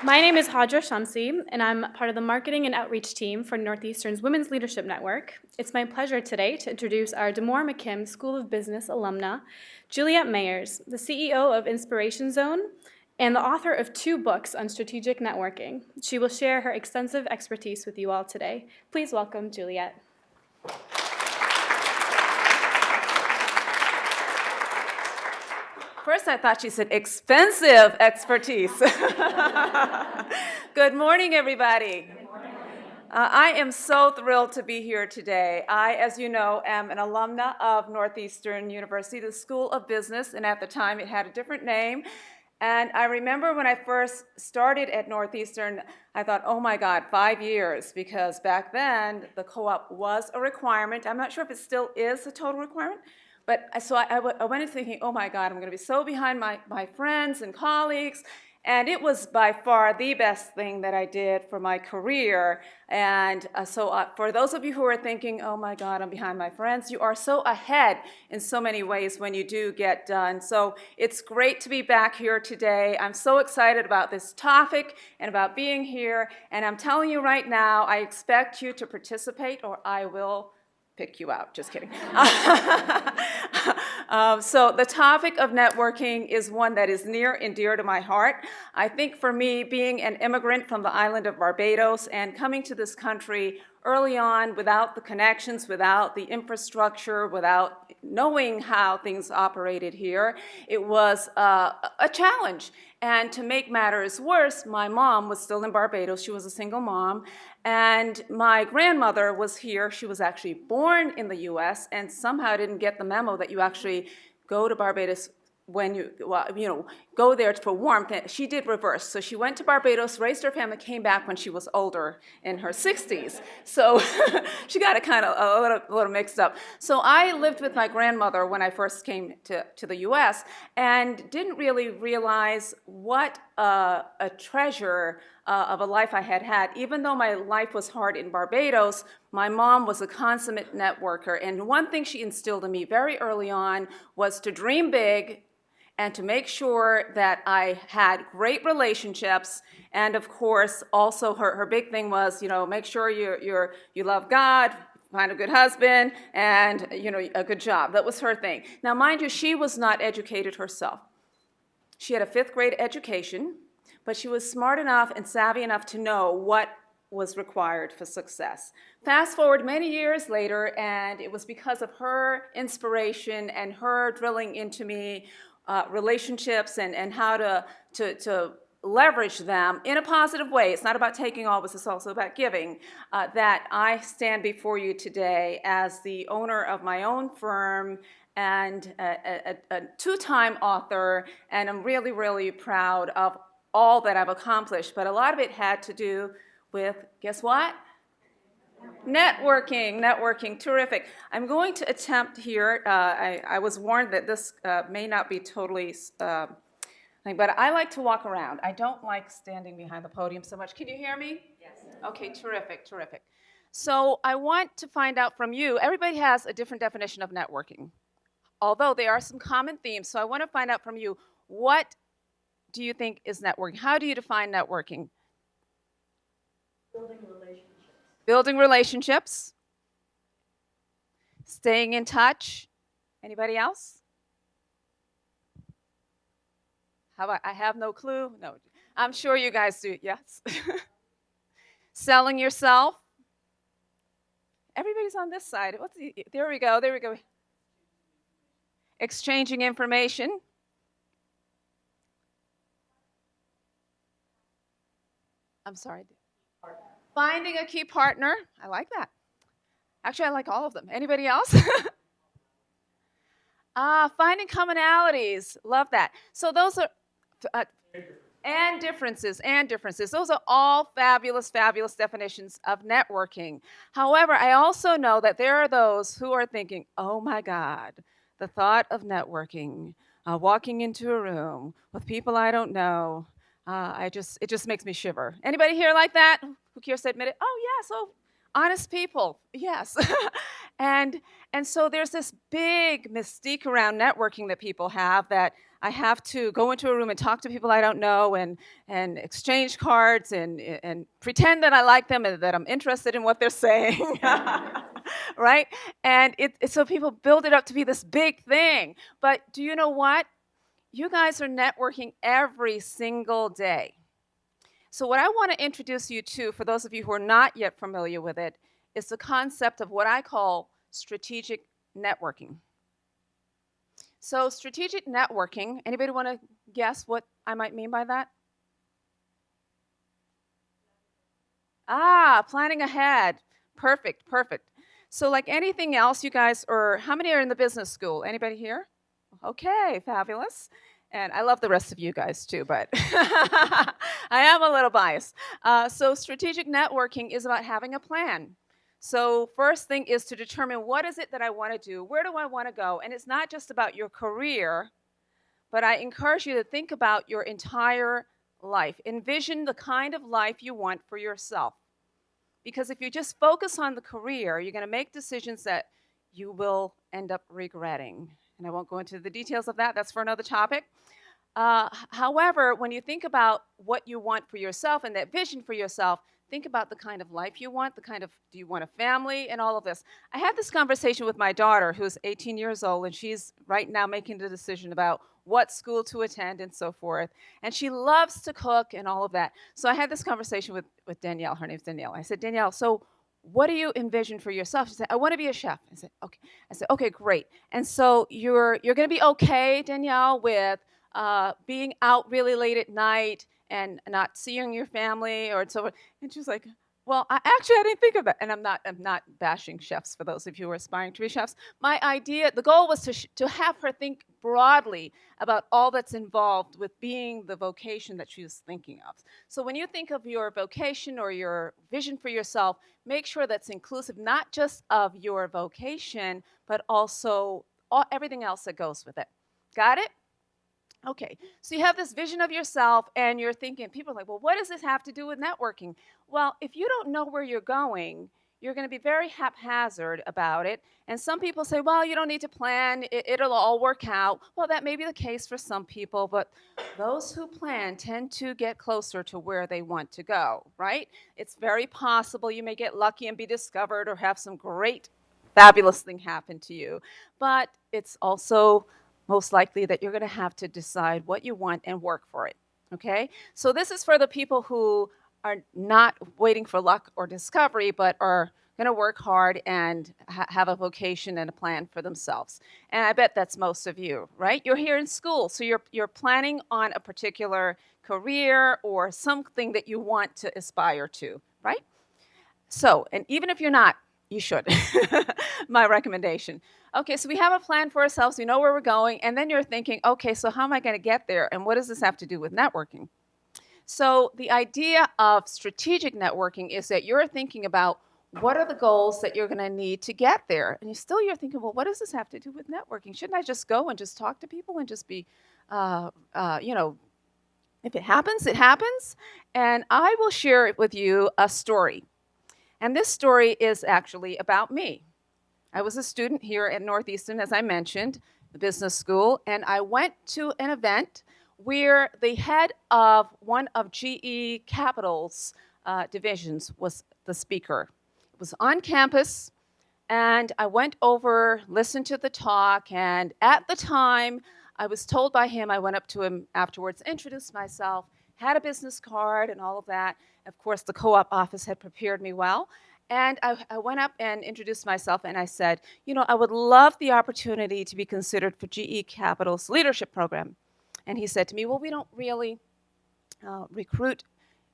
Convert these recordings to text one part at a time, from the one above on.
My name is Hadra Shamsi, and I'm part of the marketing and outreach team for Northeastern's Women's Leadership Network. It's my pleasure today to introduce our DeMoore McKim School of Business alumna, Juliette Mayers, the CEO of Inspiration Zone and the author of 2 books on strategic networking. She will share her extensive expertise with you all today. Please welcome Juliette. First, I thought she said expensive expertise. Good morning, everybody. Good morning. I am so thrilled to be here today. I, as you know, am an alumna of Northeastern University, the School of Business, and at the time it had a different name. And I remember when I first started at Northeastern, I thought, oh my God, 5 years, because back then the co-op was a requirement. I'm not sure if it still is a total requirement. But so I went in thinking, oh my God, I'm going to be so behind my friends and colleagues. And it was by far the best thing that I did for my career. And for those of you who are thinking, oh my God, I'm behind my friends, you are so ahead in so many ways when you do get done. So it's great to be back here today. I'm so excited about this topic and about being here. And I'm telling you right now, I expect you to participate or I will pick you out. Just kidding. So the topic of networking is one that is near and dear to my heart. I think for me, being an immigrant from the island of Barbados and coming to this country early on without the connections, without the infrastructure, without knowing how things operated here, it was a challenge. And to make matters worse, my mom was still in Barbados. She was a single mom. And my grandmother was here. She was actually born in the US and somehow didn't get the memo that you actually go to Barbados when you go there for warmth. She did reverse. So she went to Barbados, raised her family, came back when she was older in her 60s. So she got it kind of a little mixed up. So I lived with my grandmother when I first came to the US and didn't really realize what a treasure of a life I had had. Even though my life was hard in Barbados, my mom was a consummate networker. And one thing she instilled in me very early on was to dream big and to make sure that I had great relationships. And of course, also her big thing was, make sure you love God, find a good husband, and a good job. That was her thing. Now, mind you, she was not educated herself. She had a 5th grade education, but she was smart enough and savvy enough to know what was required for success. Fast forward many years later, and it was because of her inspiration and her drilling into me relationships and how to leverage them in a positive way. It's not about taking always, it's also about giving. That I stand before you today as the owner of my own firm and a 2-time author, and I'm really, really proud of all that I've accomplished. But a lot of it had to do with, guess what? Networking, terrific. I'm going to attempt here, I was warned that this may not be totally, but I like to walk around. I don't like standing behind the podium so much. Can you hear me? Yes. Okay, terrific. So I want to find out from you, everybody has a different definition of networking, although there are some common themes. So I want to find out from you, what do you think is networking? How do you define networking? Building relationships. Staying in touch. Anybody else? How about, I have no clue? No, I'm sure you guys do, yes. Selling yourself. Everybody's on this side. There we go. Exchanging information. I'm sorry. Finding a key partner. I like that. Actually, I like all of them. Anybody else? Finding commonalities. Love that. So those are, and differences. Those are all fabulous definitions of networking. However, I also know that there are those who are thinking, oh my God, the thought of networking, walking into a room with people I don't know, it just makes me shiver. Anybody here like that? Who cares to admit it? Oh, yes. Oh, honest people. Yes. and so there's this big mystique around networking that people have that I have to go into a room and talk to people I don't know and exchange cards and pretend that I like them and that I'm interested in what they're saying. Right? And so people build it up to be this big thing. But do you know what? You guys are networking every single day. So what I want to introduce you to, for those of you who are not yet familiar with it, is the concept of what I call strategic networking. So strategic networking, anybody want to guess what I might mean by that? Planning ahead. Perfect, perfect. So like anything else, you guys are, how many are in the business school? Anybody here? Okay, fabulous. And I love the rest of you guys too, but I am a little biased. So strategic networking is about having a plan. So first thing is to determine what is it that I want to do? Where do I want to go? And it's not just about your career, but I encourage you to think about your entire life. Envision the kind of life you want for yourself. Because if you just focus on the career, you're going to make decisions that you will end up regretting. And I won't go into the details of that. That's for another topic. However, when you think about what you want for yourself and that vision for yourself, think about the kind of life you want, do you want a family and all of this. I had this conversation with my daughter who's 18 years old, and she's right now making the decision about what school to attend and so forth. And she loves to cook and all of that. So I had this conversation with Danielle. Her name's Danielle. I said, Danielle, so what do you envision for yourself? She said, I want to be a chef. I said, okay. I said, okay, great. And so you're going to be okay, Danielle, with being out really late at night and not seeing your family or so forth. And she was like, well, I didn't think of that. And I'm not bashing chefs for those of you who are aspiring to be chefs. My idea, the goal was to have her think broadly about all that's involved with being the vocation that she was thinking of. So when you think of your vocation or your vision for yourself, make sure that's inclusive, not just of your vocation, but also everything else that goes with it. Got it? Okay, so you have this vision of yourself and you're thinking, people are like, well, what does this have to do with networking? Well, if you don't know where you're going, you're going to be very haphazard about it. And some people say, well, you don't need to plan, it'll all work out. Well, that may be the case for some people, but those who plan tend to get closer to where they want to go, right? It's very possible you may get lucky and be discovered or have some great, fabulous thing happen to you. But it's also most likely that you're going to have to decide what you want and work for it, okay? So this is for the people who are not waiting for luck or discovery, but are going to work hard and have a vocation and a plan for themselves. And I bet that's most of you, right? You're here in school, so you're planning on a particular career or something that you want to aspire to, right? So, and even if you're not, you should. My recommendation. Okay, so we have a plan for ourselves. We know where we're going. And then you're thinking, okay, so how am I going to get there? And what does this have to do with networking? So the idea of strategic networking is that you're thinking about what are the goals that you're going to need to get there. And you're thinking, well, what does this have to do with networking? Shouldn't I just go and just talk to people and just be, if it happens, it happens. And I will share with you a story. And this story is actually about me. I was a student here at Northeastern, as I mentioned, the business school, and I went to an event where the head of one of GE Capital's divisions was the speaker. It was on campus, and I went over, listened to the talk, and at the time, I was told by him, I went up to him afterwards, introduced myself, had a business card and all of that. Of course, the co-op office had prepared me well. And I went up and introduced myself, and I said, I would love the opportunity to be considered for GE Capital's leadership program. And he said to me, well, we don't really recruit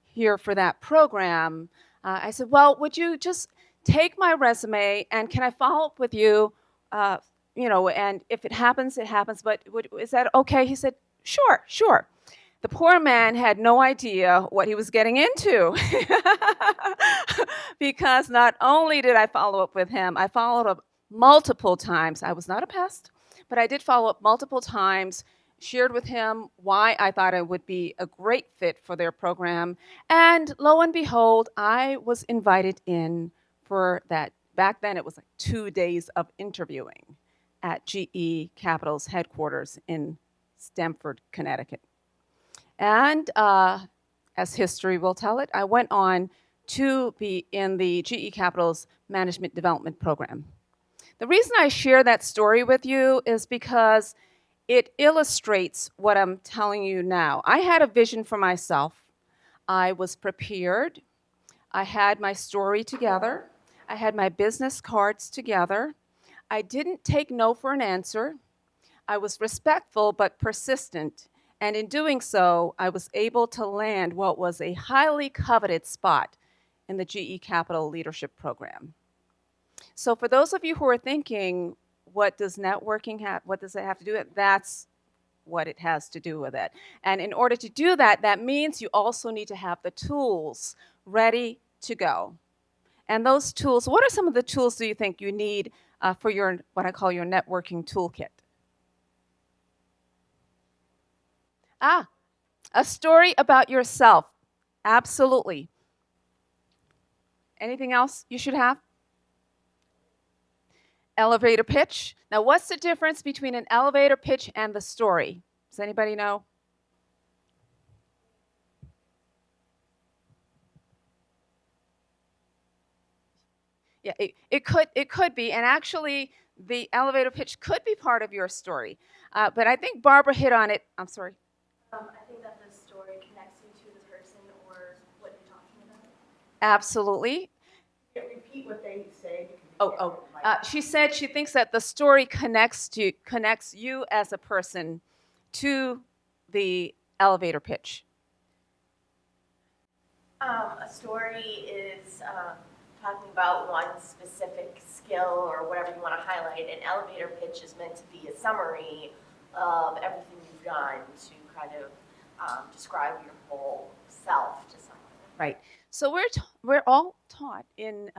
here for that program. I said, well, would you just take my resume, and can I follow up with you, and if it happens, it happens, but is that okay? He said, sure. The poor man had no idea what he was getting into because not only did I follow up with him, I followed up multiple times. I was not a pest, but I did follow up multiple times, shared with him why I thought I would be a great fit for their program, and lo and behold, I was invited in for that. Back then, it was like 2 days of interviewing at GE Capital's headquarters in Stamford, Connecticut. And as history will tell it, I went on to be in the GE Capital's Management Development Program. The reason I share that story with you is because it illustrates what I'm telling you now. I had a vision for myself. I was prepared. I had my story together. I had my business cards together. I didn't take no for an answer. I was respectful but persistent. And in doing so, I was able to land what was a highly coveted spot in the GE Capital Leadership Program. So for those of you who are thinking, what does networking have, what does it have to do with it? That's what it has to do with it. And in order to do that, that means you also need to have the tools ready to go. And those tools, what are some of the tools do you think you need for your, what I call your networking toolkit? A story about yourself. Absolutely. Anything else you should have? Elevator pitch. Now, what's the difference between an elevator pitch and the story? Does anybody know? Yeah, it could be, and actually, the elevator pitch could be part of your story. But I think Barbara hit on it. I'm sorry. I think that the story connects you to the person or what you're talking about. Absolutely. Repeat what they say. She said she thinks that the story connects you as a person to the elevator pitch. A story is talking about one specific skill or whatever you want to highlight. An elevator pitch is meant to be a summary of everything you've done to kind of describe your whole self to someone. Right. So we're all taught in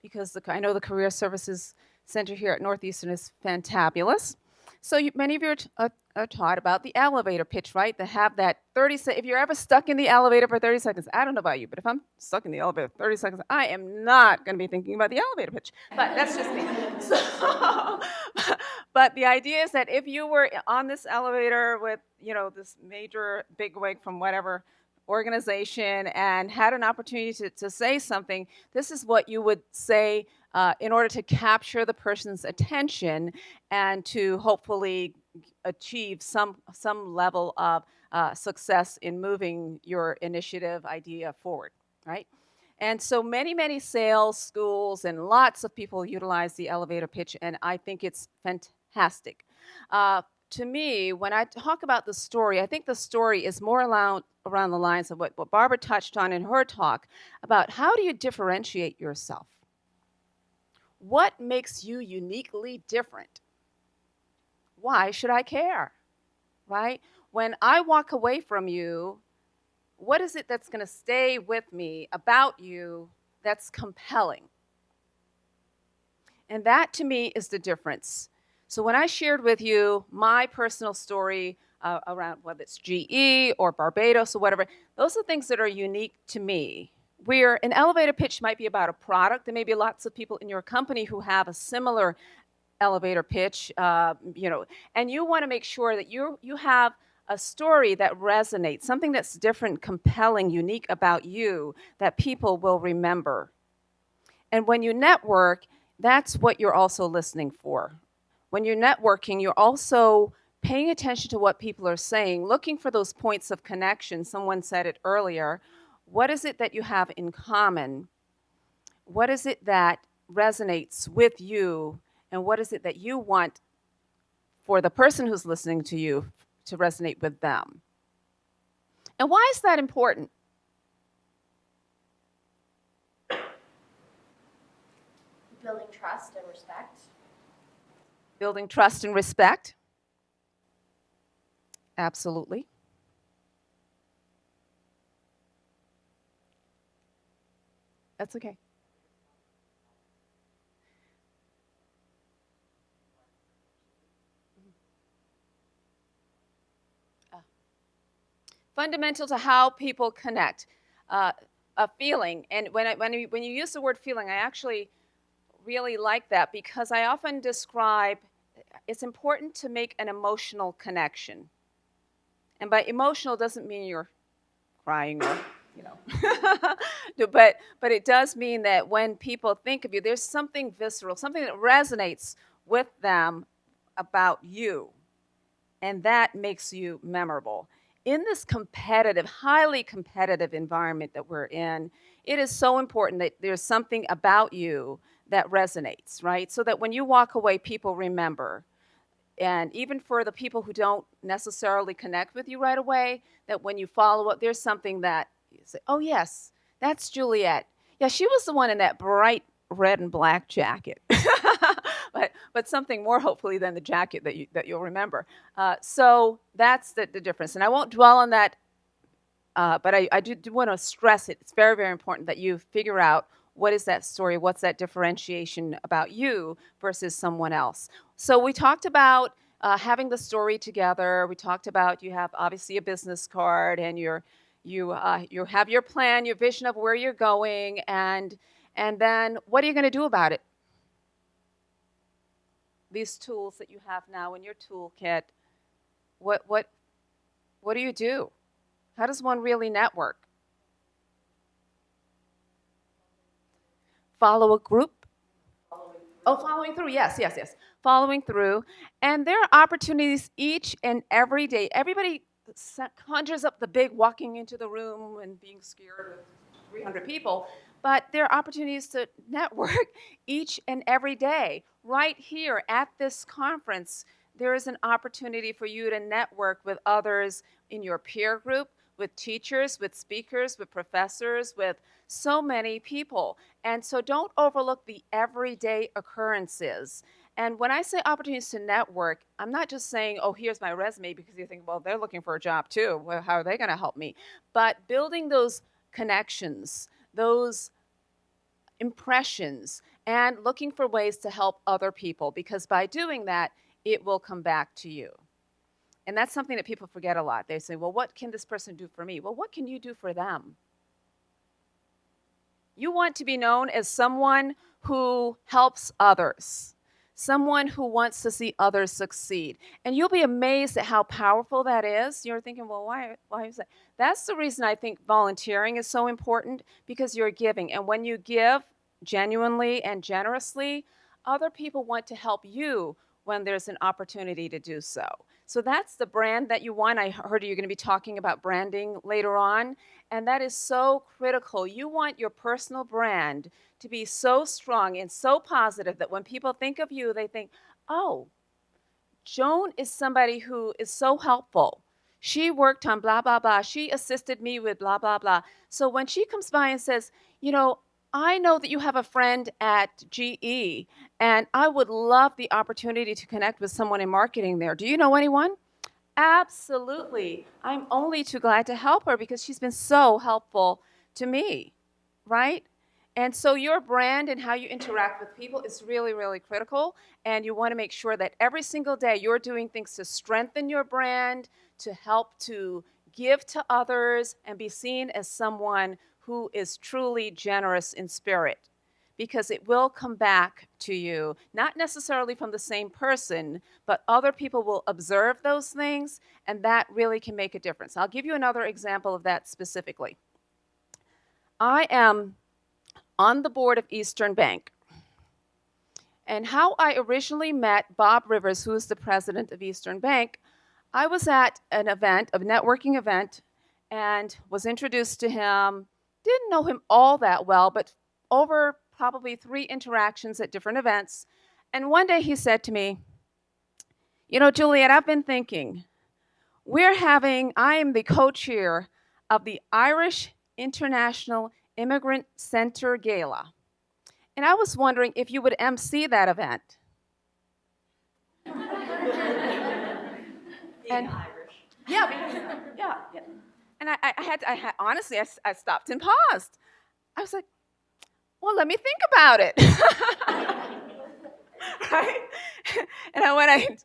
because I know the Career Services Center here at Northeastern is fantabulous. So many of you are taught about the elevator pitch, right? To have that 30 seconds. If you're ever stuck in the elevator for 30 seconds, I don't know about you, but if I'm stuck in the elevator for 30 seconds, I am not going to be thinking about the elevator pitch. But that's just me. But the idea is that if you were on this elevator with, this major bigwig from whatever organization and had an opportunity to say something, this is what you would say in order to capture the person's attention and to hopefully achieve some level of success in moving your initiative idea forward, right? And so many sales schools and lots of people utilize the elevator pitch, and I think it's fantastic. To me, when I talk about the story, I think the story is more around the lines of what Barbara touched on in her talk about how do you differentiate yourself? What makes you uniquely different? Why should I care, right? When I walk away from you, what is it that's going to stay with me about you that's compelling? And that, to me, is the difference. So when I shared with you my personal story around whether it's GE or Barbados or whatever, those are things that are unique to me. Where an elevator pitch might be about a product, there may be lots of people in your company who have a similar elevator pitch, and you want to make sure that you have a story that resonates, something that's different, compelling, unique about you that people will remember. And when you network, that's what you're also listening for. When you're networking, you're also paying attention to what people are saying, looking for those points of connection. Someone said it earlier. What is it that you have in common? What is it that resonates with you? And what is it that you want for the person who's listening to you to resonate with them? And why is that important? Building trust and respect. Building trust and respect. Absolutely. That's okay. Fundamental to how people connect, a feeling. And when you use the word feeling, I actually really like that because I often describe it's important to make an emotional connection. And by emotional doesn't mean you're crying or, you know. but it does mean that when people think of you, there's something visceral, something that resonates with them about you. And that makes you memorable. In this competitive, highly competitive environment that we're in, it is so important that there's something about you that resonates, right? So that when you walk away, people remember. And even for the people who don't necessarily connect with you right away, that when you follow up, there's something that you say, oh, yes, that's Juliette. Yeah, she was the one in that bright red and black jacket. but something more hopefully than the jacket that you'll remember. So that's the difference. And I won't dwell on that, but I do want to stress it. It's very, very important that you figure out what is that story, what's that differentiation about you versus someone else. So we talked about having the story together. We talked about you have obviously a business card and you have your plan, your vision of where you're going, and then what are you going to do about it? These tools that you have now in your toolkit, what do you do? How does one really network? Follow a group? Following through, yes. Following through. And there are opportunities each and every day. Everybody conjures up the big walking into the room and being scared with 300 people, but there are opportunities to network each and every day. Right here at this conference, there is an opportunity for you to network with others in your peer group, with teachers, with speakers, with professors, with so many people. And so don't overlook the everyday occurrences. And when I say opportunities to network, I'm not just saying, oh, here's my resume, because you think, well, they're looking for a job too. Well, how are they going to help me? But building those connections, those impressions, and looking for ways to help other people, because by doing that, it will come back to you. And that's something that people forget a lot. They say, well, what can this person do for me? Well, what can you do for them? You want to be known as someone who helps others, someone who wants to see others succeed. And you'll be amazed at how powerful that is. You're thinking, well, why is that? That's the reason I think volunteering is so important, because you're giving. And when you give genuinely and generously, other people want to help you when there's an opportunity to do so. So that's the brand that you want. I heard you're going to be talking about branding later on, and that is so critical. You want your personal brand to be so strong and so positive that when people think of you, they think, oh, Joan is somebody who is so helpful. She worked on blah, blah, blah. She assisted me with blah, blah, blah. So when she comes by and says, you know, I know that you have a friend at GE, and I would love the opportunity to connect with someone in marketing there. Do you know anyone? Absolutely. I'm only too glad to help her because she's been so helpful to me, right? And so your brand and how you interact with people is really, really critical, and you want to make sure that every single day you're doing things to strengthen your brand, to help to give to others, and be seen as someone who is truly generous in spirit, because it will come back to you, not necessarily from the same person, but other people will observe those things, and that really can make a difference. I'll give you another example of that specifically. I am on the board of Eastern Bank, and how I originally met Bob Rivers, who is the president of Eastern Bank, I was at an event, a networking event, and was introduced to him. Didn't know him all that well, but over probably 3 interactions at different events. And one day he said to me, you know, Juliette, I've been thinking, I am the co-chair of the Irish International Immigrant Center Gala. And I was wondering if you would MC that event. Being Irish. Yeah. And I had honestly, I stopped and paused. I was like, well, let me think about it. Right? And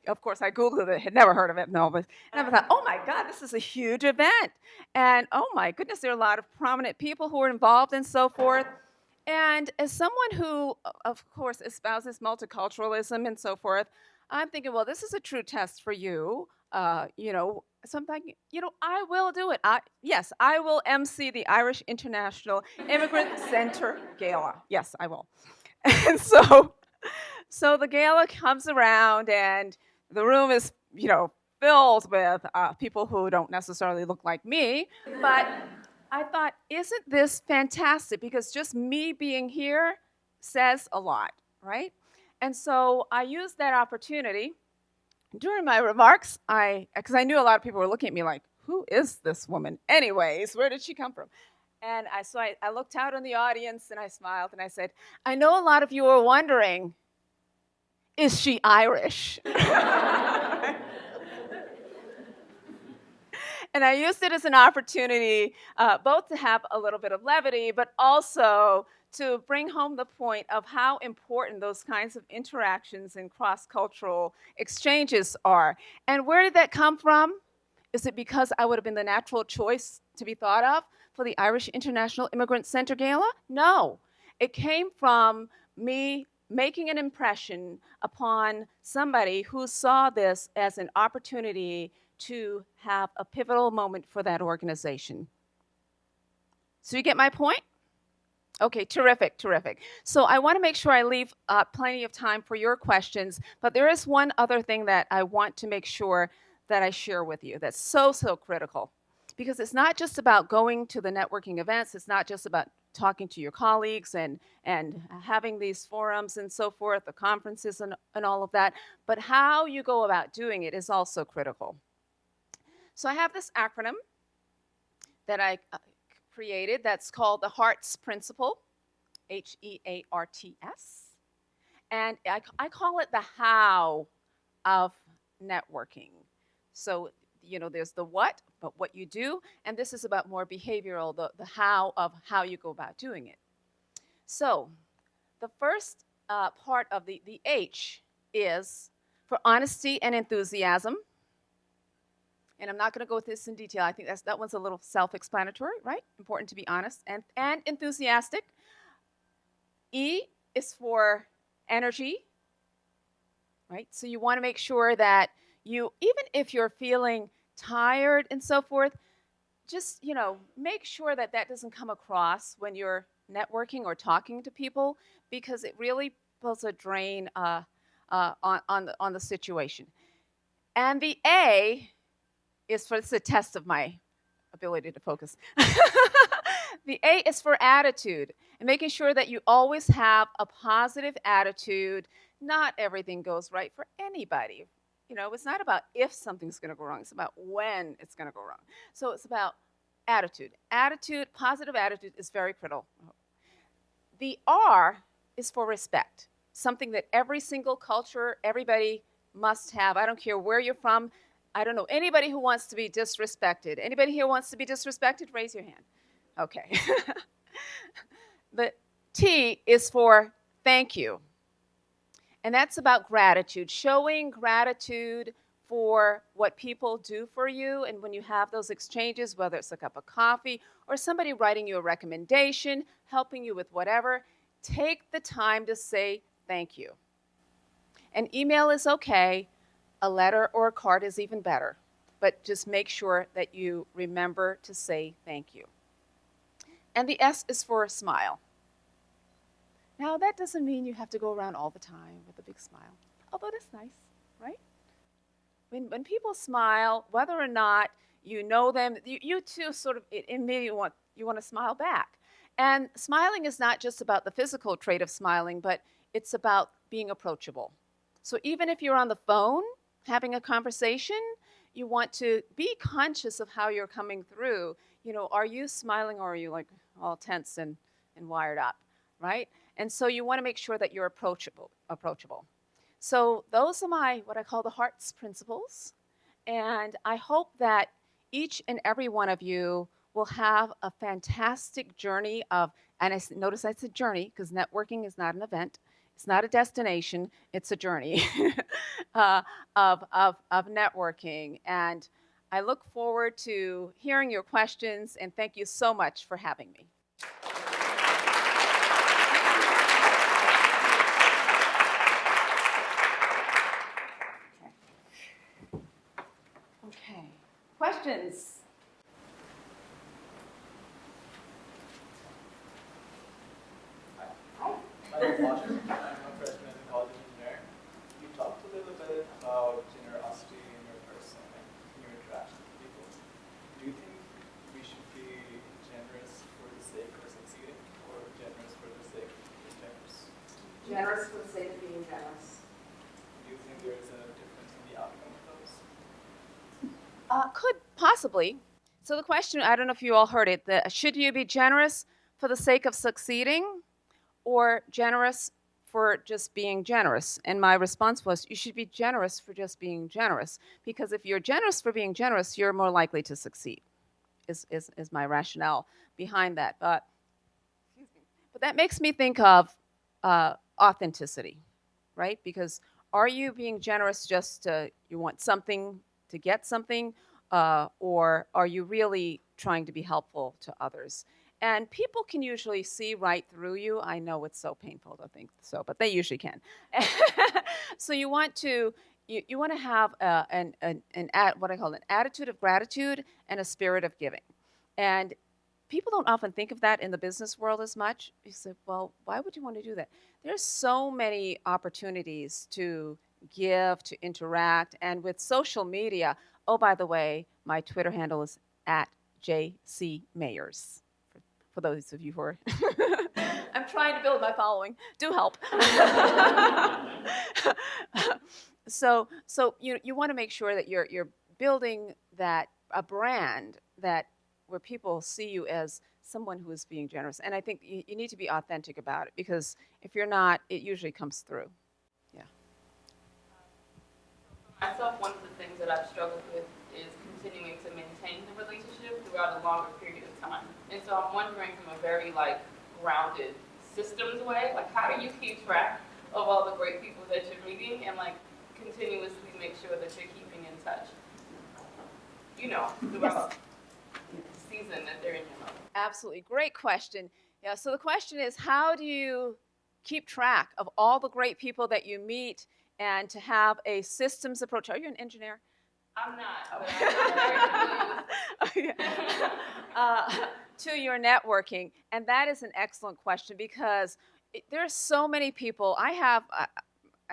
of course, I Googled it, had never heard of it, and I thought, oh my God, this is a huge event. And oh my goodness, there are a lot of prominent people who are involved and so forth. And as someone who, of course, espouses multiculturalism and so forth, I'm thinking, well, this is a true test for you. So I'm thinking, I will do it. Yes, I will MC the Irish International Immigrant Center Gala. Yes, I will. And so the gala comes around, and the room is, filled with people who don't necessarily look like me. But I thought, isn't this fantastic? Because just me being here says a lot, right? And so I used that opportunity during my remarks. Because I knew a lot of people were looking at me like, who is this woman? Anyways, where did she come from? And I looked out in the audience and I smiled and I said, I know a lot of you are wondering, is she Irish? And I used it as an opportunity both to have a little bit of levity, but also to bring home the point of how important those kinds of interactions and cross-cultural exchanges are. And where did that come from? Is it because I would have been the natural choice to be thought of for the Irish International Immigrant Center Gala? No. It came from me making an impression upon somebody who saw this as an opportunity to have a pivotal moment for that organization. So you get my point? Okay, terrific, terrific. So I want to make sure I leave plenty of time for your questions, but there is one other thing that I want to make sure that I share with you that's so, so critical. Because it's not just about going to the networking events, it's not just about talking to your colleagues and having these forums and so forth, the conferences and all of that, but how you go about doing it is also critical. So I have this acronym that I created that's called the HEARTS Principle, HEARTS. And I call it the how of networking. So, there's the what, but what you do, and this is about more behavioral, the how of how you go about doing it. So the first part of the H is for honesty and enthusiasm. And I'm not going to go with this in detail. I think that one's a little self-explanatory, right? Important to be honest and enthusiastic. E is for energy, right? So you want to make sure that you, even if you're feeling tired and so forth, just, make sure that doesn't come across when you're networking or talking to people, because it really puts a drain on the situation. And the A is for, it's a test of my ability to focus. The A is for attitude, and making sure that you always have a positive attitude. Not everything goes right for anybody. It's not about if something's going to go wrong. It's about when it's going to go wrong. So it's about attitude. Attitude, positive attitude is very critical. The R is for respect, something that every single culture, everybody must have. I don't care where you're from. I don't know anybody who wants to be disrespected. Anybody here wants to be disrespected? Raise your hand. Okay. The T is for thank you. And that's about gratitude, showing gratitude for what people do for you. And when you have those exchanges, whether it's a cup of coffee or somebody writing you a recommendation, helping you with whatever, take the time to say thank you. An email is okay. A letter or a card is even better. But just make sure that you remember to say thank you. And the S is for a smile. Now, that doesn't mean you have to go around all the time with a big smile, although that's nice, right? When people smile, whether or not you know them, you too sort of immediately you want to smile back. And smiling is not just about the physical trait of smiling, but it's about being approachable. So even if you're on the phone having a conversation, you want to be conscious of how you're coming through. Are you smiling, or are you like all tense and wired up, right? And so you want to make sure that you're approachable. So those are what I call the HEARTS principles. And I hope that each and every one of you will have a fantastic journey and notice I said journey, because networking is not an event. It's not a destination, it's a journey of networking. And I look forward to hearing your questions, and thank you so much for having me. questions? My name is Roger. I'm a freshman in college engineering. You talked a little bit about generosity in your person and in your interaction with people. Do you think we should be generous for the sake of succeeding or generous for the sake of being generous? Generous for the sake of being generous. Do you think there is a difference in the outcome of those? Could possibly. So the question, I don't know if you all heard it, should you be generous for the sake of succeeding or generous for just being generous? And my response was, you should be generous for just being generous. Because if you're generous for being generous, you're more likely to succeed, is my rationale behind that. But that makes me think of authenticity, right? Because are you being generous just to, you want something to get something, or are you really trying to be helpful to others? And people can usually see right through you. I know it's so painful to think so, but they usually can. So you want to have what I call an attitude of gratitude and a spirit of giving. And people don't often think of that in the business world as much. You say, well, why would you want to do that? There's so many opportunities to give, to interact, and with social media. Oh, by the way, my Twitter handle is @JCMayers. For those of you who are, I'm trying to build my following. Do help. So you want to make sure that you're building a brand where people see you as someone who is being generous. And I think you need to be authentic about it, because if you're not, it usually comes through. Yeah. For myself, one of the things that I've struggled with is continuing to maintain the relationship throughout a longer period of time. And so I'm wondering, from a very grounded systems way, how do you keep track of all the great people that you're meeting and continuously make sure that you're keeping in touch, throughout the season that they're in your life? Absolutely. Great question. Yeah, so the question is, how do you keep track of all the great people that you meet and to have a systems approach? Are you an engineer? I'm not, but I'm very familiar to your networking. And that is an excellent question, because there are so many people. I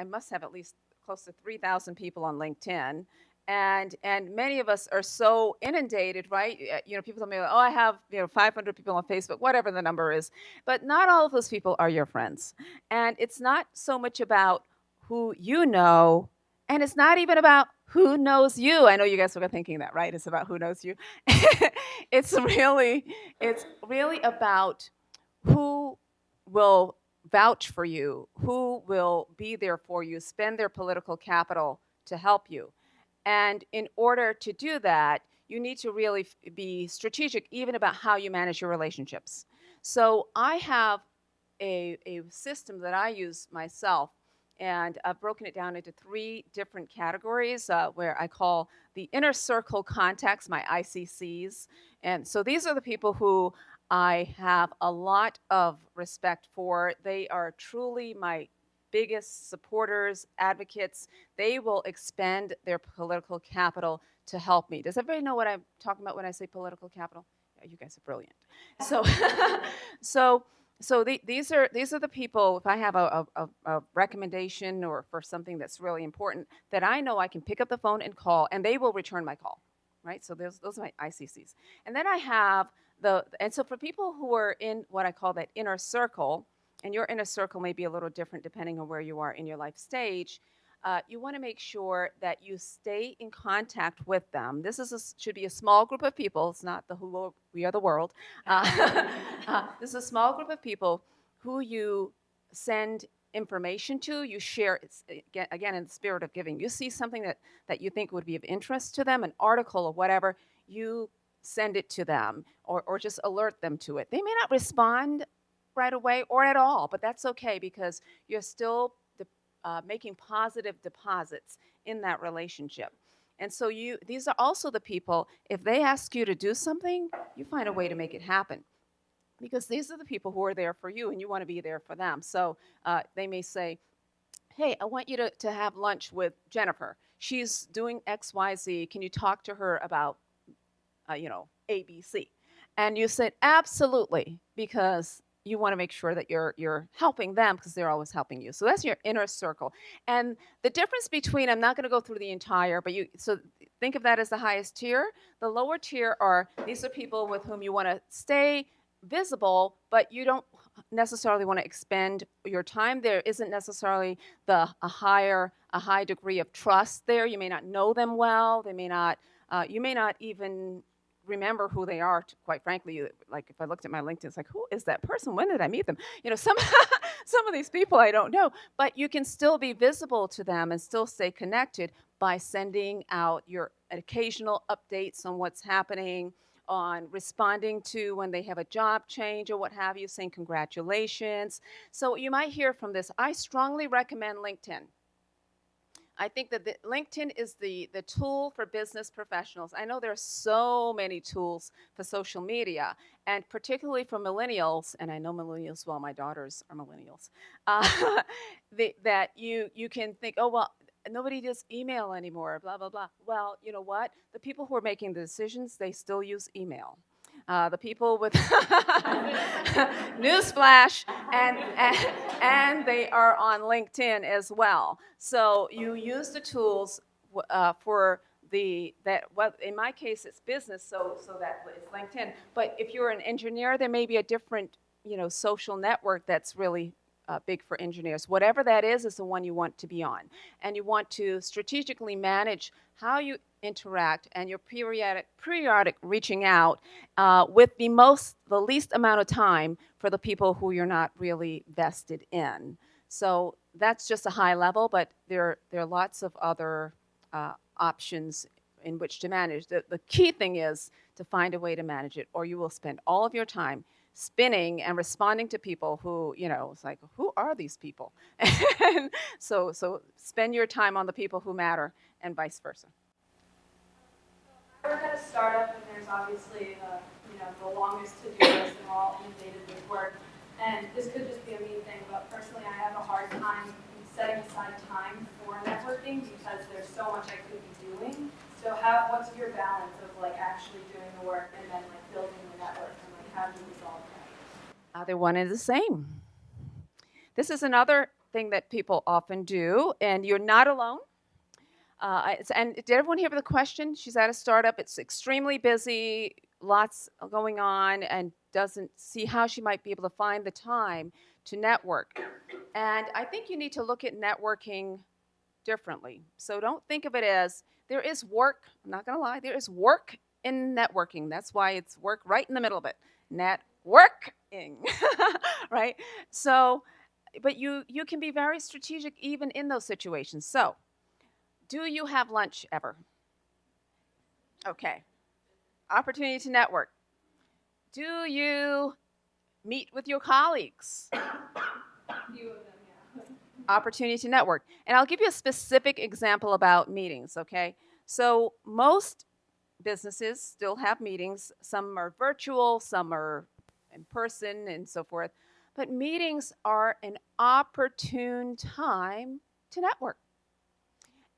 must have at least close to 3,000 people on LinkedIn. And many of us are so inundated, right? People tell me, oh, I have 500 people on Facebook, whatever the number is. But not all of those people are your friends. And it's not so much about who you know, and it's not even about who knows you. I know you guys were thinking that, right? It's about who knows you. It's really about who will vouch for you, who will be there for you, spend their political capital to help you. And in order to do that, you need to really be strategic even about how you manage your relationships. So I have a system that I use myself, and I've broken it down into 3 different categories where I call the inner circle contacts, my ICCs. And so these are the people who I have a lot of respect for. They are truly my biggest supporters, advocates. They will expend their political capital to help me. Does everybody know what I'm talking about when I say political capital? Yeah, you guys are brilliant. So these are the people. If I have a recommendation or for something that's really important, that I know I can pick up the phone and call, and they will return my call, right? So those are my ICCs. And then I have so for people who are in what I call that inner circle, and your inner circle may be a little different depending on where you are in your life stage, you want to make sure that you stay in contact with them. This should be a small group of people. It's not the who we are the world. This is a small group of people who you send information to. You share, again, in the spirit of giving. You see something that you think would be of interest to them, an article or whatever, you send it to them or just alert them to it. They may not respond right away or at all, but that's okay, because you're still making positive deposits in that relationship. And so these are also the people, if they ask you to do something, you find a way to make it happen. Because these are the people who are there for you, and you want to be there for them. So they may say, hey, I want you to have lunch with Jennifer. She's doing X, Y, Z. Can you talk to her about ABC. And you said, absolutely, because you want to make sure that you're helping them because they're always helping you. So that's your inner circle. And the difference between, I'm not going to go through the entire, but so think of that as the highest tier. The lower tier these are people with whom you want to stay visible, but you don't necessarily want to expend your time. There isn't necessarily a high degree of trust there. You may not know them well. You may not even remember who they are, quite frankly. Like if I looked at my LinkedIn, it's like, who is that person? When did I meet them? Some some of these people I don't know, but you can still be visible to them and still stay connected by sending out your occasional updates on what's happening, on responding to when they have a job change or what have you, saying congratulations. So you might hear from this. I strongly recommend LinkedIn. I think that LinkedIn is the tool for business professionals. I know there are so many tools for social media, and particularly for millennials, and I know millennials well, my daughters are millennials, that you can think, oh, well, nobody does email anymore, blah, blah, blah. Well, you know what? The people who are making the decisions, they still use email. The people with newsflash, and they are on LinkedIn as well. So you use the tools for in my case it's business, so that it's LinkedIn. But if you're an engineer, there may be a different social network that's really big for engineers. Whatever that is the one you want to be on, and you want to strategically manage how you interact and your periodic reaching out with the least amount of time for the people who you're not really vested in. So that's just a high level, but there are lots of other options in which to manage. The key thing is to find a way to manage it, or you will spend all of your time spinning and responding to people who, it's like, who are these people? And so spend your time on the people who matter, and vice versa. I work at a startup, and there's obviously the longest to-do list, and we're all inundated with work. And this could just be a me thing, but personally, I have a hard time setting aside time for networking because there's so much I could be doing. So what's your balance of actually doing the work and then building the network, and how do you resolve that? They're one and the same. This is another thing that people often do, and you're not alone. And did everyone hear the question? She's at a startup. It's extremely busy, lots going on, and doesn't see how she might be able to find the time to network. And I think you need to look at networking differently. So don't think of it as there is work. I'm not going to lie. There is work in networking. That's why it's work right in the middle of it. Networking, right? So, but you can be very strategic even in those situations. So, do you have lunch ever? Okay. Opportunity to network. Do you meet with your colleagues? Few of them, yeah. Opportunity to network. And I'll give you a specific example about meetings, okay? So most businesses still have meetings. Some are virtual, some are in person, and so forth. But meetings are an opportune time to network.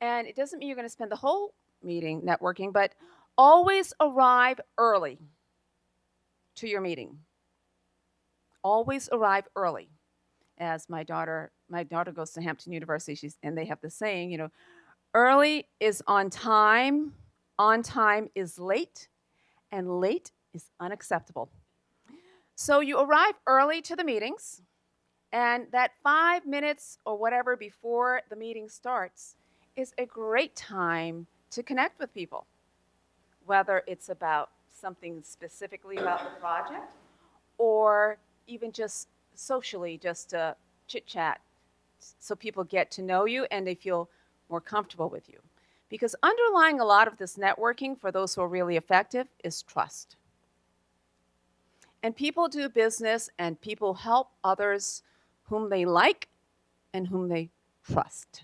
And it doesn't mean you're going to spend the whole meeting networking, but always arrive early to your meeting. Always arrive early. As my daughter goes to Hampton University, and they have the saying, early is on time is late, and late is unacceptable. So you arrive early to the meetings, and that 5 minutes or whatever before the meeting starts is a great time to connect with people, whether it's about something specifically about the project or even just socially, just to chit-chat so people get to know you and they feel more comfortable with you. Because underlying a lot of this networking, for those who are really effective, is trust. And people do business and people help others whom they like and whom they trust.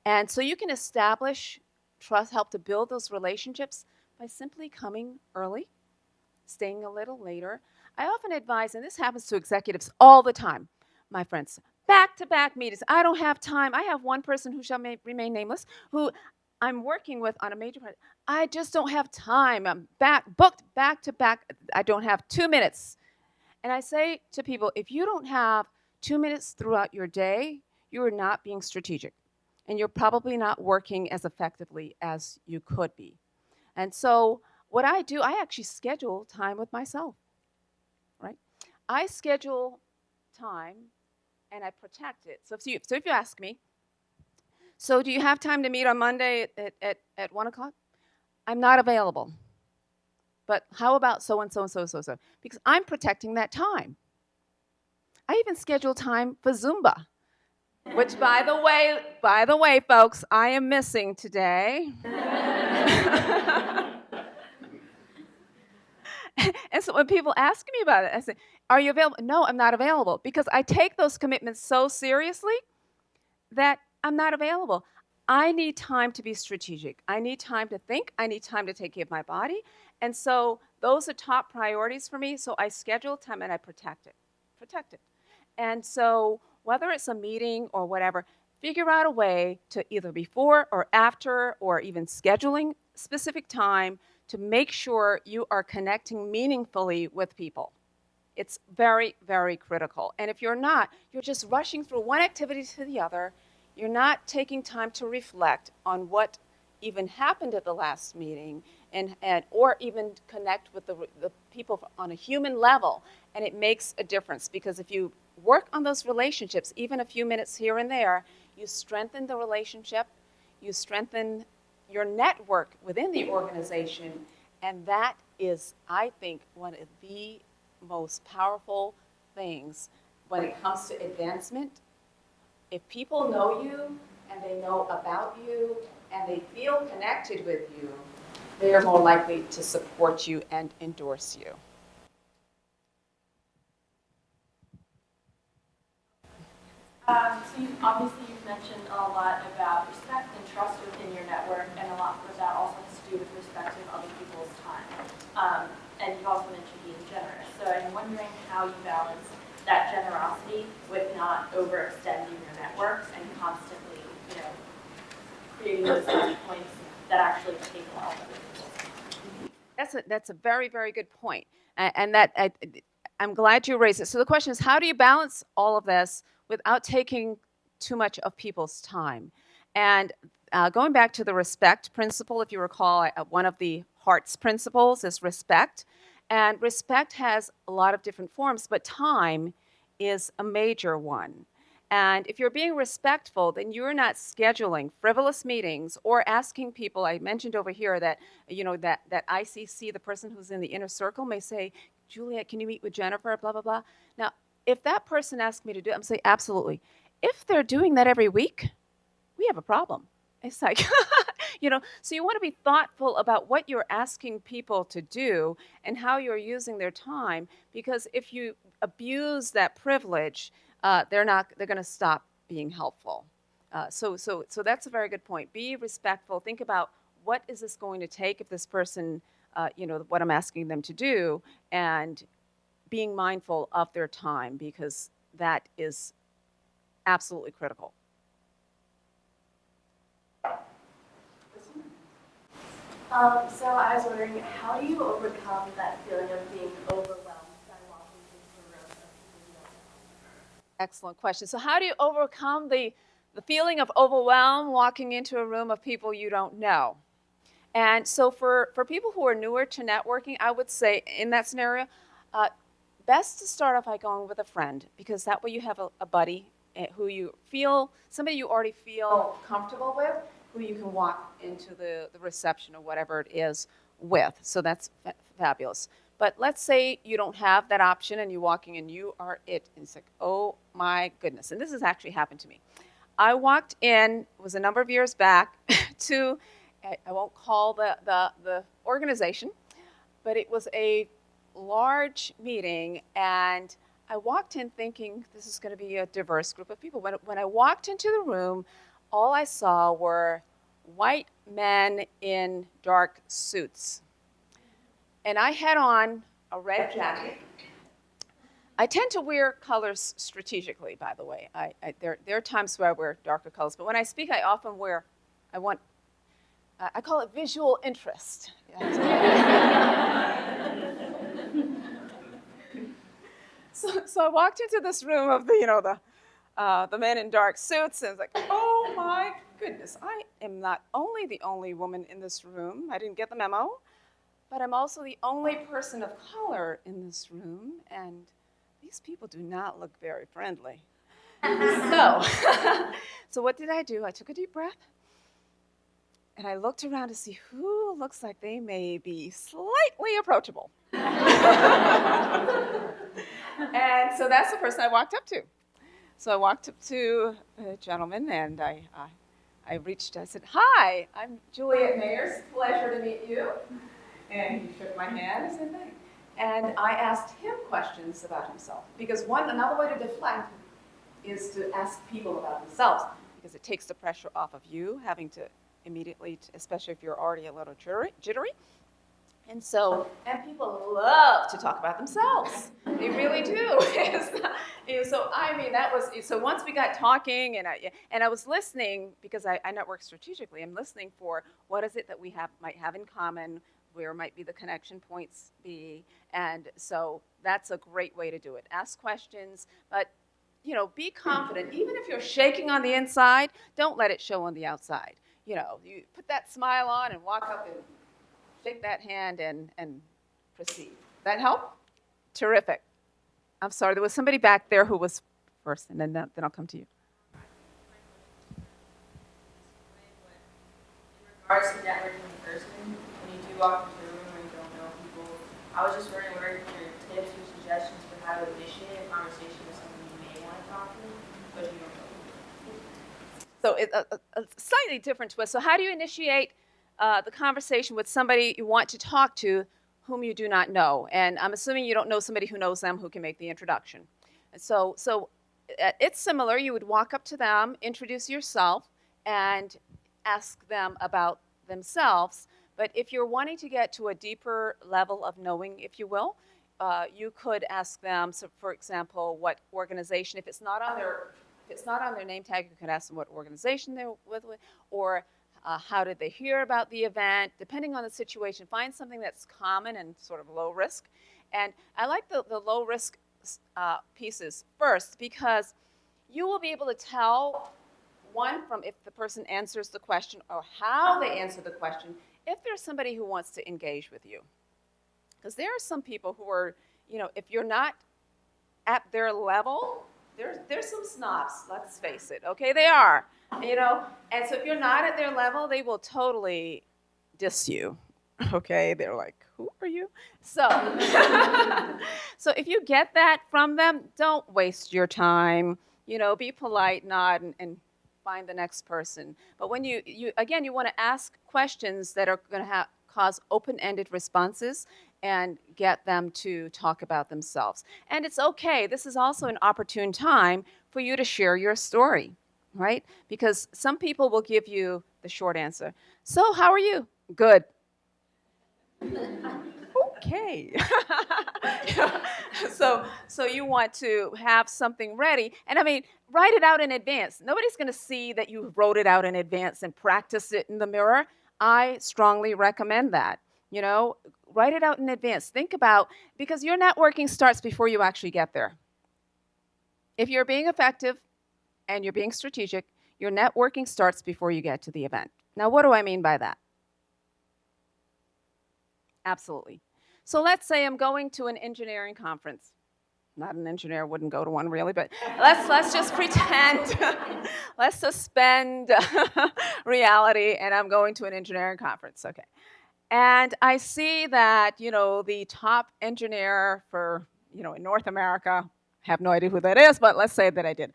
And so you can establish trust, help to build those relationships by simply coming early, staying a little later. I often advise, and this happens to executives all the time, my friends, back-to-back meetings. I don't have time. I have one person who shall remain nameless, who I'm working with on a major project. I just don't have time. I'm booked back to back. I don't have 2 minutes. And I say to people, if you don't have 2 minutes throughout your day, you are not being strategic. And you're probably not working as effectively as you could be. And so what I do, I actually schedule time with myself, right? I schedule time and I protect it. So if you ask me, so do you have time to meet on Monday at 1 o'clock? I'm not available. But how about so and so and so and so and so? Because I'm protecting that time. I even schedule time for Zumba, which by the way, folks, I am missing today. And so when people ask me about it, I say, are you available? No, I'm not available, because I take those commitments so seriously that I'm not available. I need time to be strategic. I need time to think. I need time to take care of my body. And so those are top priorities for me. So I schedule time and I protect it. Protect it. And so whether it's a meeting or whatever, figure out a way to either before or after or even scheduling specific time to make sure you are connecting meaningfully with people. It's very, very critical. And if you're not, you're just rushing through one activity to the other. You're not taking time to reflect on what even happened at the last meeting or even connect with the people on a human level. And it makes a difference, because if you work on those relationships, even a few minutes here and there, you strengthen the relationship, you strengthen your network within the organization, and that is, I think, one of the most powerful things when it comes to advancement. If people know you and they know about you and they feel connected with you, they are more likely to support you and endorse you. So you've mentioned a lot about respect and trust within your network, and a lot of that also has to do with respecting other people's time. And you've also mentioned being generous. So I'm wondering how you balance that generosity with not overextending your networks and constantly, creating those touch points that actually take a lot of other people. That's a very, very good point. And I'm glad you raised it. So the question is, how do you balance all of this without taking too much of people's time? And going back to the respect principle, if you recall, one of the Heart's principles is respect. And respect has a lot of different forms, but time is a major one. And if you're being respectful, then you're not scheduling frivolous meetings or asking people. I mentioned over here that, that ICC, the person who's in the inner circle, may say, Juliette, can you meet with Jennifer, blah, blah, blah. Now, if that person asks me to do it, I'm saying, absolutely. If they're doing that every week, we have a problem. It's like, so you want to be thoughtful about what you're asking people to do and how you're using their time, because if you abuse that privilege, they're going to stop being helpful. So that's a very good point. Be respectful. Think about, what is this going to take if this person, what I'm asking them to do, and being mindful of their time, because that is absolutely critical. So I was wondering, how do you overcome that feeling of being overwhelmed by walking into a room of people you don't know? Excellent question. So how do you overcome the feeling of overwhelm walking into a room of people you don't know? And so for people who are newer to networking, I would say in that scenario, best to start off by going with a friend, because that way you have a buddy somebody you already feel comfortable with, who you can walk into the reception or whatever it is with. So that's fabulous. But let's say you don't have that option and you're walking and you are it. And it's like, oh my goodness. And this has actually happened to me. I walked in, it was a number of years back, to, I won't call the organization, but it was a large meeting, and I walked in thinking this is going to be a diverse group of people. When I walked into the room, all I saw were white men in dark suits. And I had on a red jacket. I tend to wear colors strategically, by the way. There are times where I wear darker colors, but when I speak, I often wear, I call it visual interest. So I walked into this room of the men in dark suits, and I was like, oh my goodness, I am not only the only woman in this room, I didn't get the memo, but I'm also the only person of color in this room, and these people do not look very friendly. So what did I do? I took a deep breath, and I looked around to see who looks like they may be slightly approachable. And so that's the person I walked up to. So I walked up to a gentleman, and I said, hi, I'm Juliette Mayers, pleasure to meet you. And he shook my hand and said, thanks. And I asked him questions about himself, because another way to deflect is to ask people about themselves, because it takes the pressure off of you having to immediately, especially if you're already a little jittery. And people love to talk about themselves. They really do. So once we got talking, and I was listening, because I network strategically. I'm listening for what is it that we might have in common, where might be the connection points be, and so that's a great way to do it. Ask questions, but be confident. Even if you're shaking on the inside, don't let it show on the outside. You put that smile on and walk up and shake that hand and proceed. That help? Terrific. I'm sorry, there was somebody back there who was first, and then I'll come to you. In regards to networking in person, when you do walk into a room where you don't know people, I was just wondering what are your tips or suggestions for how to initiate a conversation with someone you may want to talk to, but you don't know. So it's a slightly different twist. So how do you initiate the conversation with somebody you want to talk to whom you do not know? And I'm assuming you don't know somebody who knows them who can make the introduction. And so it's similar. You would walk up to them, introduce yourself, and ask them about themselves. But if you're wanting to get to a deeper level of knowing, if you will, you could ask them, so for example, what organization, if it's not on their name tag, you could ask them what organization they're with, or how did they hear about the event? Depending on the situation, find something that's common and sort of low risk. And I like the low risk pieces first, because you will be able to tell, one, from if the person answers the question or how they answer the question, if there's somebody who wants to engage with you. Because there are some people who are, if you're not at their level, there's some snobs, let's face it, okay? They are, And so if you're not at their level, they will totally diss you, okay? They're like, who are you? So, so if you get that from them, don't waste your time. Be polite, nod, and find the next person. But when you want to ask questions that are going to cause open-ended responses and get them to talk about themselves. And it's okay. This is also an opportune time for you to share your story, right? Because some people will give you the short answer. So, how are you? Good. Okay. So you want to have something ready. And write it out in advance. Nobody's going to see that you wrote it out in advance and practiced it in the mirror. I strongly recommend that. Write it out in advance. Think about, because your networking starts before you actually get there. If you're being effective and you're being strategic, your networking starts before you get to the event. Now, what do I mean by that? Absolutely. So let's say I'm going to an engineering conference. Not an engineer, wouldn't go to one really, but let's just pretend. Let's suspend reality, and I'm going to an engineering conference, okay. And I see that, the top engineer for, in North America, I have no idea who that is, but let's say that I did,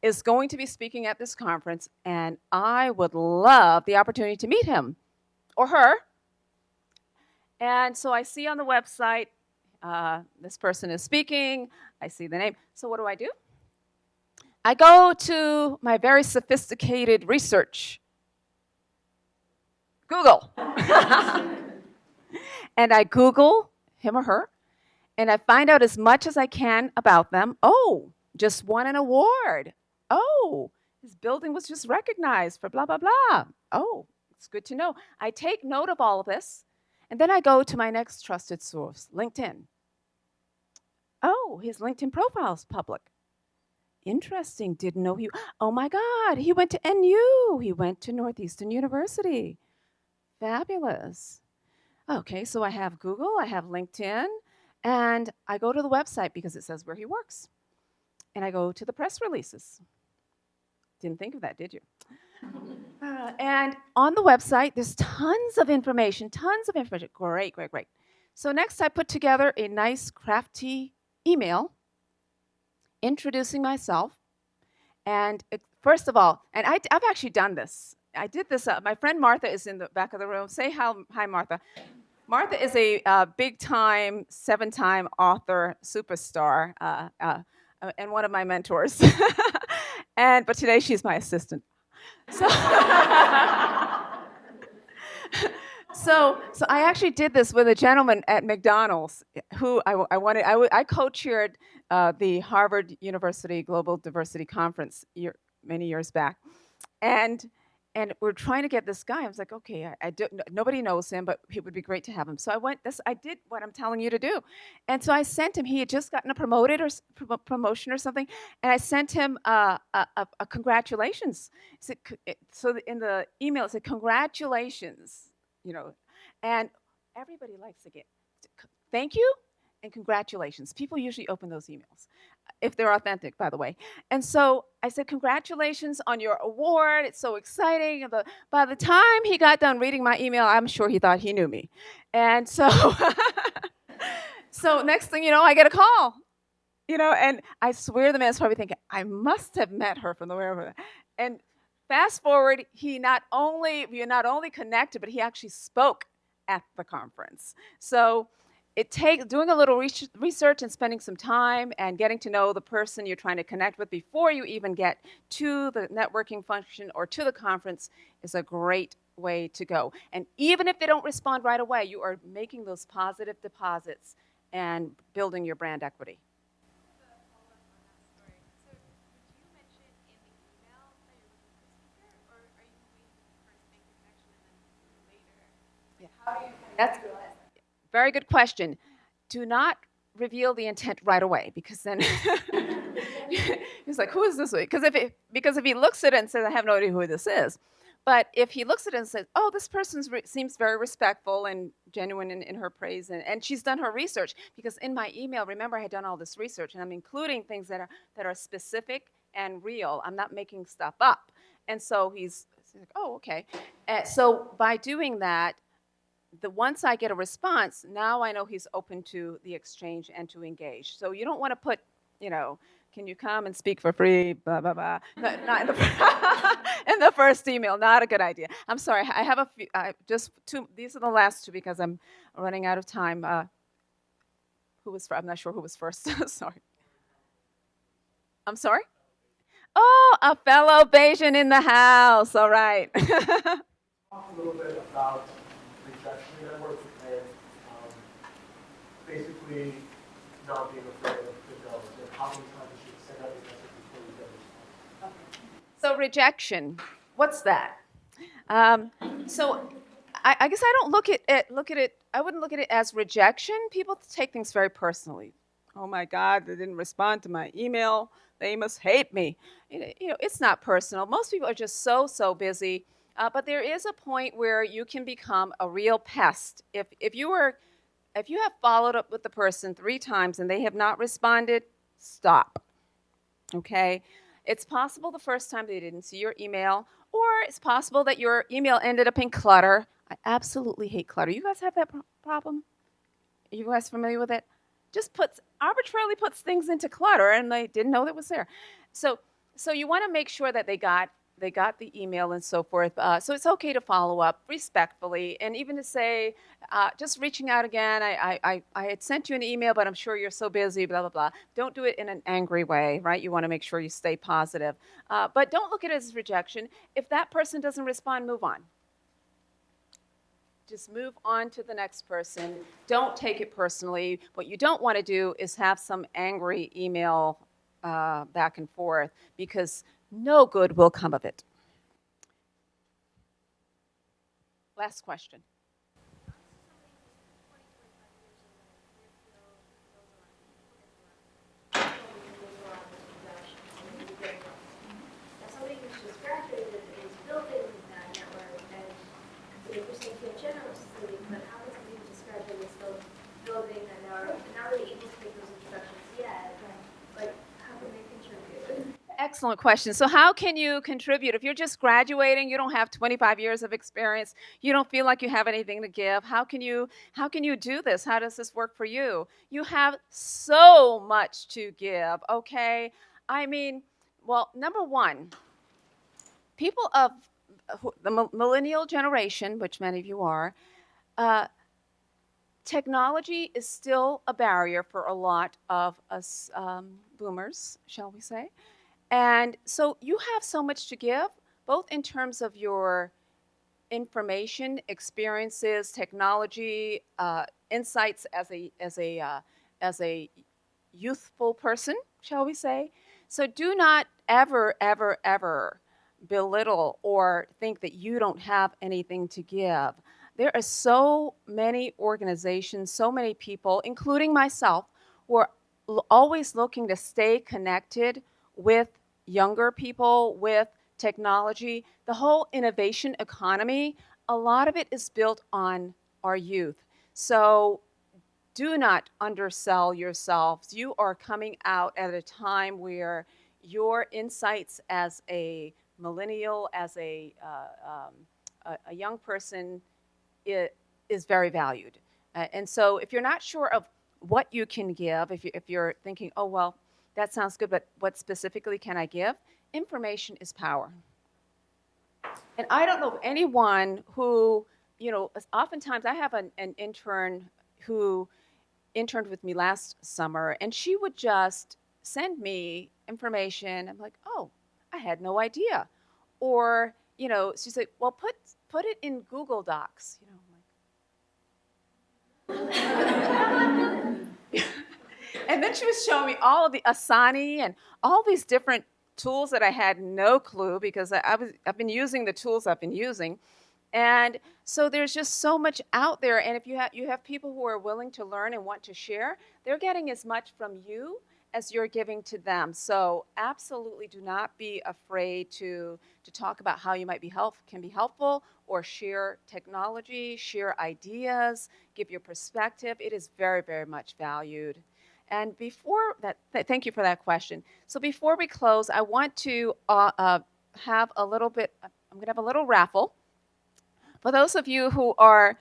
is going to be speaking at this conference, and I would love the opportunity to meet him or her. And so I see on the website, this person is speaking, I see the name. So what do? I go to my very sophisticated research, Google. And I Google him or her, and I find out as much as I can about them. Oh, just won an award. Oh, his building was just recognized for blah, blah, blah. Oh, it's good to know. I take note of all of this, and then I go to my next trusted source, LinkedIn. Oh, his LinkedIn profile is public. Interesting. Didn't know he. Oh my God, he went to NU. He went to Northeastern University. Fabulous. Okay, so I have Google, I have LinkedIn, and I go to the website because it says where he works. And I go to the press releases. Didn't think of that, did you? And on the website, there's tons of information, Great, great, great. So next I put together a nice crafty email introducing myself. And first of all, and I've actually done this. I did this. My friend Martha is in the back of the room. Say hi, Martha. Martha is a big-time, 7-time author superstar and one of my mentors. But today she's my assistant. So, so I actually did this with a gentleman at McDonald's who I co-chaired the Harvard University Global Diversity Conference many years back, and we're trying to get this guy. I was like, okay, nobody knows him, but it would be great to have him. So I did what I'm telling you to do, and so I sent him. He had just gotten a promotion or something, and I sent him a congratulations. So in the email it said congratulations, and everybody likes to get thank you and congratulations. People usually open those emails, if they're authentic, by the way. And so I said, congratulations on your award. It's so exciting. And by the time he got done reading my email, I'm sure he thought he knew me. And so, so next thing you know, I get a call, and I swear the man's probably thinking, I must have met her from the wherever. And fast forward, we not only connected, but he actually spoke at the conference. So it takes doing a little research and spending some time and getting to know the person you're trying to connect with before you even get to the networking function or to the conference is a great way to go. And even if they don't respond right away, you are making those positive deposits and building your brand equity. That's very good question. Do not reveal the intent right away, because then he's like, who is this? Because if he looks at it and says, I have no idea who this is, but if he looks at it and says, oh, this person seems very respectful and genuine in her praise, and she's done her research, because in my email, remember, I had done all this research, and I'm including things that are specific and real. I'm not making stuff up. And so he's like, oh, okay. So by doing that, once I get a response, now I know he's open to the exchange and to engage. So you don't want to put, can you come and speak for free, blah, blah, blah. Not in the first email, not a good idea. I'm sorry, I have a few, just two, these are the last two because I'm running out of time. I'm not sure who was first, sorry. I'm sorry? Oh, a fellow Bayesian in the house, all right. Talk a little bit about rejection network and basically not being afraid of the no. How many times you should send out a message before you get a response? So rejection, what's that? So I guess I don't look at it. I wouldn't look at it as rejection. People take things very personally. Oh my God, they didn't respond to my email. They must hate me. It's not personal. Most people are just so busy. But there is a point where you can become a real pest. If you have followed up with the person 3 times and they have not responded, stop. Okay? It's possible the first time they didn't see your email, or it's possible that your email ended up in clutter. I absolutely hate clutter. You guys have that problem? Are you guys familiar with it? Just arbitrarily puts things into clutter and they didn't know that was there. So you want to make sure that they got the email and so forth. So it's okay to follow up respectfully, and even to say, just reaching out again, I had sent you an email, but I'm sure you're so busy, blah, blah, blah. Don't do it in an angry way, right? You want to make sure you stay positive. But don't look at it as rejection. If that person doesn't respond, move on. Just move on to the next person. Don't take it personally. What you don't want to do is have some angry email back and forth, because no good will come of it. Last question. As somebody who's just graduated is building that network, and it's interesting to a general facility, but how is somebody who just graduated still building that network, and not really able to make those introductions yet? Like, how can they contribute? Excellent question. So how can you contribute? If you're just graduating, you don't have 25 years of experience, you don't feel like you have anything to give, how can you do this? How does this work for you? You have so much to give, okay? I mean, well, number one, people of the millennial generation, which many of you are, technology is still a barrier for a lot of us boomers, shall we say. And so you have so much to give, both in terms of your information, experiences, technology, insights as a youthful person, shall we say. So do not ever, ever, ever belittle or think that you don't have anything to give. There are so many organizations, so many people, including myself, who are always looking to stay connected with younger people, with technology. The whole innovation economy, a lot of it is built on our youth. So do not undersell yourselves. You are coming out at a time where your insights as a millennial, as a young person, is very valued. And so if you're not sure of what you can give, if you're thinking, oh, well, that sounds good, but what specifically can I give? Information is power. And I don't know of anyone who, oftentimes I have an intern who interned with me last summer, and she would just send me information. I'm like, oh, I had no idea. Or, she's like, well, put it in Google Docs. And then she was showing me all of the Asani and all these different tools that I had no clue, because I've been using the tools I've been using. And so there's just so much out there. And if you have people who are willing to learn and want to share, they're getting as much from you as you're giving to them. So absolutely do not be afraid to talk about how you might can be helpful, or share technology, share ideas, give your perspective. It is very, very much valued. And before that, thank you for that question. So before we close, I want to have a little bit, I'm going to have a little raffle. For those of you who are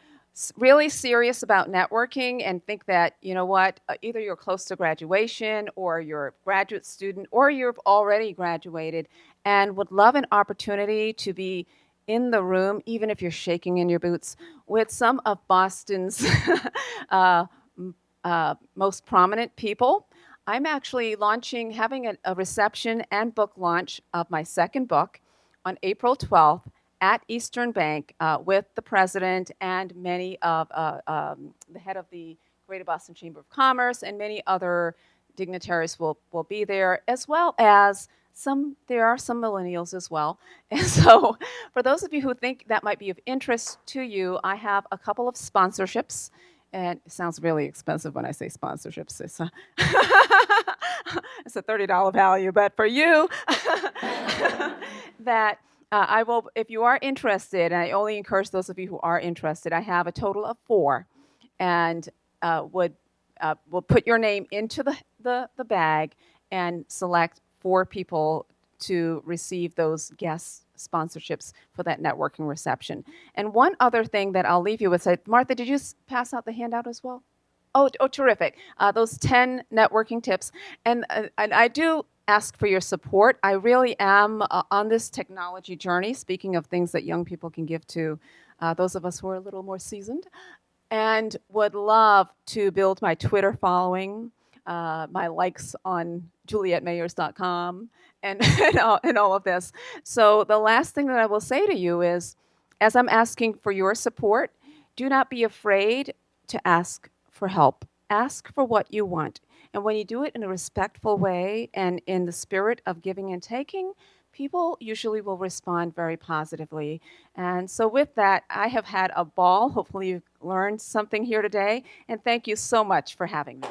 really serious about networking and think that, you know what, either you're close to graduation, or you're a graduate student, or you've already graduated and would love an opportunity to be in the room, even if you're shaking in your boots, with some of Boston's most prominent people. I'm actually having a reception and book launch of my second book on April 12th at Eastern Bank with the president and many of the head of the Greater Boston Chamber of Commerce, and many other dignitaries will be there, as well as there are some millennials as well. And so for those of you who think that might be of interest to you, I have a couple of sponsorships. And it sounds really expensive when I say sponsorships. It's a $30 value, but for you, that I will, if you are interested, and I only encourage those of you who are interested, I have a total of 4, and will put your name into the bag and select 4 people to receive those guest sponsorships for that networking reception. And one other thing that I'll leave you with, Martha, did you pass out the handout as well? Oh, terrific. Those 10 networking tips. And I do ask for your support. I really am on this technology journey, speaking of things that young people can give to those of us who are a little more seasoned, and would love to build my Twitter following, my likes on JulietteMayers.com, and all of this. So the last thing that I will say to you is, as I'm asking for your support, do not be afraid to ask for help. Ask for what you want. And when you do it in a respectful way and in the spirit of giving and taking, people usually will respond very positively. And so with that, I have had a ball. Hopefully you've learned something here today, and thank you so much for having me.